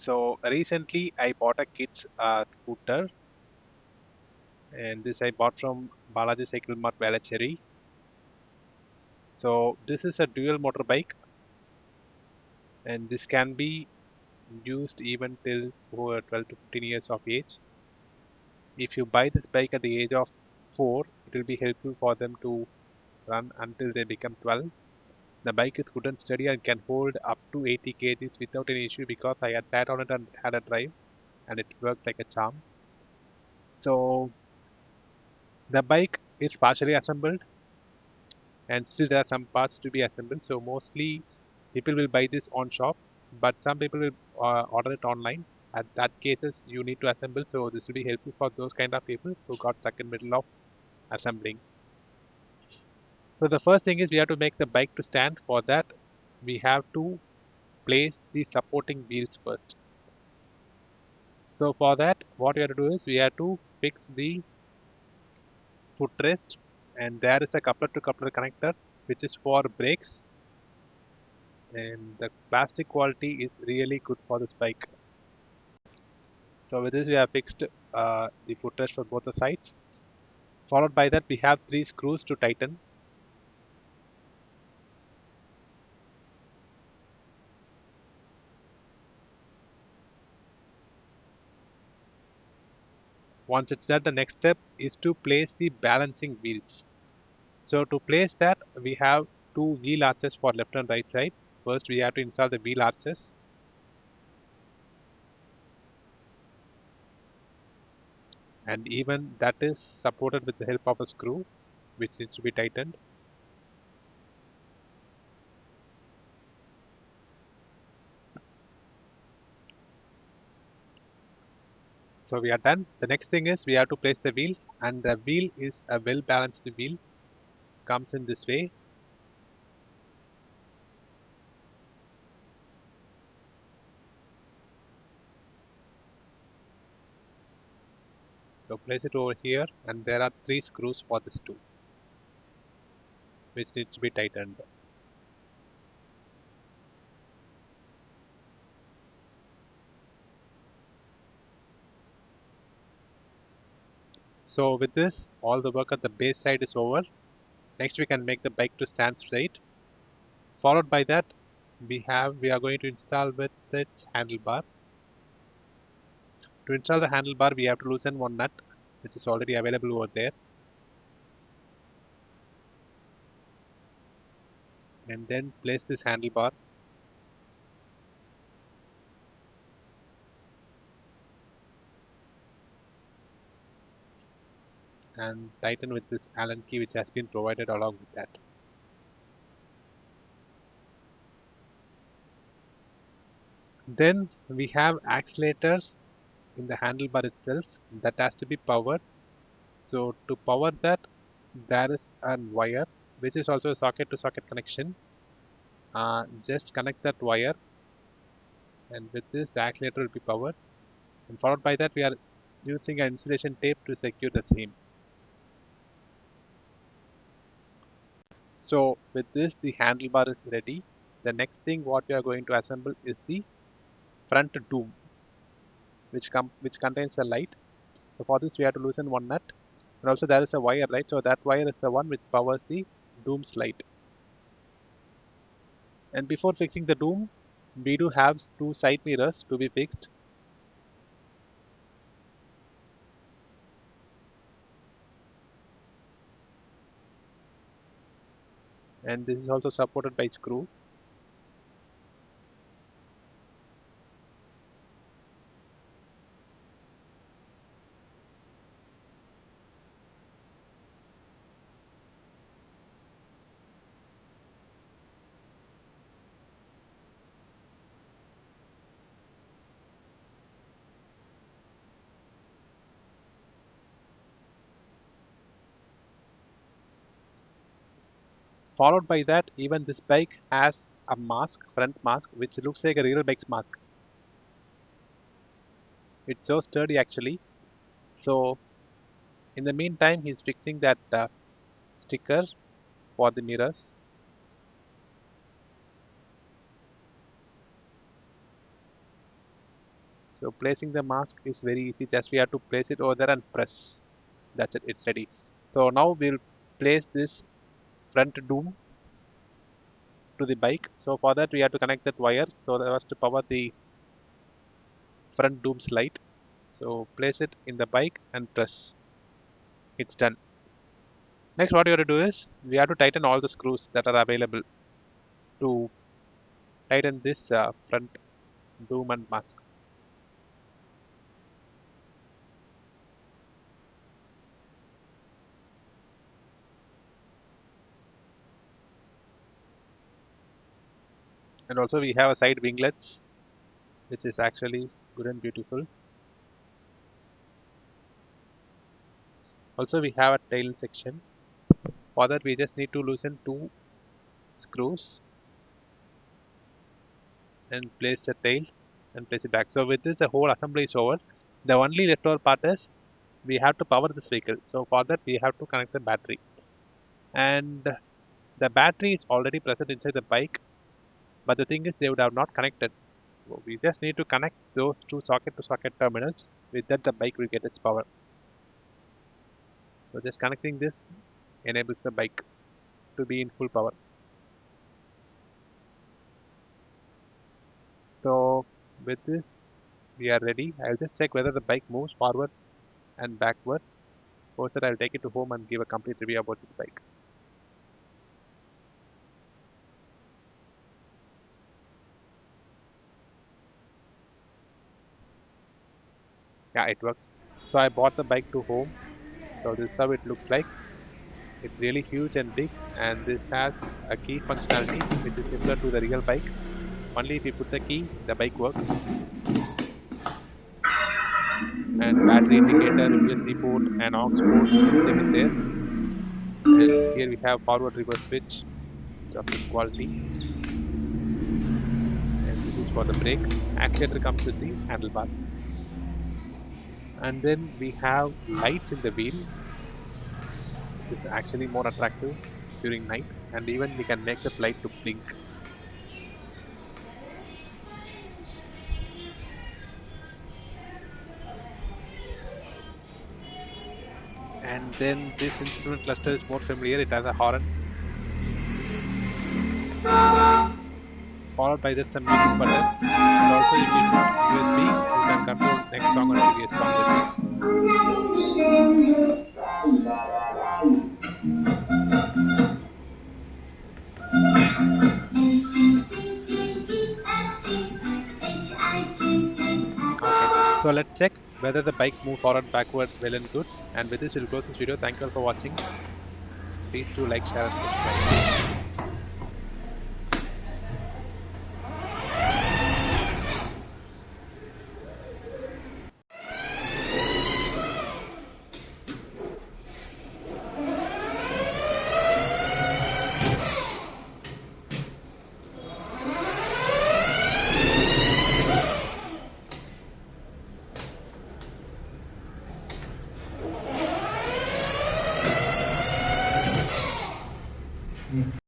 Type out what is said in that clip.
So recently I bought a kid's scooter, and this I bought from Balaji Cycle Mart Velachery. So this is a dual motorbike, and this can be used even till over 12 to 15 years of age. If you buy this bike at the age of 4, it will be helpful for them to run until they become 12. The bike is good and steady and can hold up to 80 kgs without any issue because I had sat on it and had a drive, and it worked like a charm. So the bike is partially assembled, and still there are some parts to be assembled. So mostly people will buy this on shop, but some people will order it online. At that cases, you need to assemble. So this will be helpful for those kind of people who got stuck in middle of assembling. So the first thing is we have to make the bike to stand. For that, we have to place the supporting wheels first. So for that, what we have to do is we have to fix the footrest, and there is a coupler to coupler connector which is for brakes, and the plastic quality is really good for this bike. So with this we have fixed the footrest for both the sides. Followed by that we have 3 screws to tighten. Once it's done, the next step is to place the balancing wheels. So to place that, we have 2 wheel arches for left and right side. First we have to install the wheel arches, and even that is supported with the help of a screw which needs to be tightened. So we are done. The next thing is we have to place the wheel, and the wheel is a well balanced wheel, comes in this way. So place it over here, and there are 3 screws for this too, which needs to be tightened. So with this, all the work at the base side is over. Next we can make the bike to stand straight. Followed by that, we are going to install with its handlebar. To install the handlebar, we have to loosen one nut, which is already available over there, and then place this handlebar and tighten with this Allen key which has been provided along with that. Then we have accelerators in the handlebar itself that has to be powered. So to power that, there is a wire which is also a socket to socket connection. Just connect that wire, and with this the accelerator will be powered. And followed by that, we are using an insulation tape to secure the same. So with this, the handlebar is ready. The next thing what we are going to assemble is the front doom, which contains a light. So for this, we have to loosen one nut, and also there is a wire, right? So that wire is the one which powers the doom's light. And before fixing the doom, we do have 2 side mirrors to be fixed. And this is also supported by screw. Followed by that, even this bike has a mask, front mask, which looks like a real bike's mask. It's so sturdy actually. So in the meantime, he's fixing that sticker for the mirrors. So placing the mask is very easy. Just we have to place it over there and press. That's it. It's ready. So now we'll place this front doom to the bike. So for that we have to connect that wire. So that was to power the front doom's light. So place it in the bike and press. It's done. Next what you have to do is we have to tighten all the screws that are available to tighten this front doom and mask. And also we have a side winglets which is actually good and beautiful. Also we have a tail section. For that we just need to loosen two screws and place the tail and place it back. So with this the whole assembly is over. The only leftover part is we have to power this vehicle. So for that we have to connect the battery. And the battery is already present inside the bike, but the thing is they would have not connected. So we just need to connect those two socket to socket terminals. With that the bike will get its power. So just connecting this enables the bike to be in full power. So with this we are ready. I'll just check whether the bike moves forward and backward. Post that I'll take it to home and give a complete review about this bike. Yeah, it works. So I bought the bike to home. So this is how it looks like. It's really huge and big, and this has a key functionality which is similar to the real bike. Only if you put the key, the bike works. And battery indicator, USB port, and aux port, everything is there. And here we have forward reverse switch, which of good quality. And this is for the brake. Accelerator comes with the handlebar. And then we have lights in the wheel. This is actually more attractive during night, and even we can make that light to blink. And then this instrument cluster is more familiar. It has a horn, followed by that some music buttons. And also if you put USB, you can control next song or previous song with this. Okay, so let's check whether the bike move forward, backward, well and good. And with this we'll close this video. Thank you all for watching. Please do like, share and subscribe.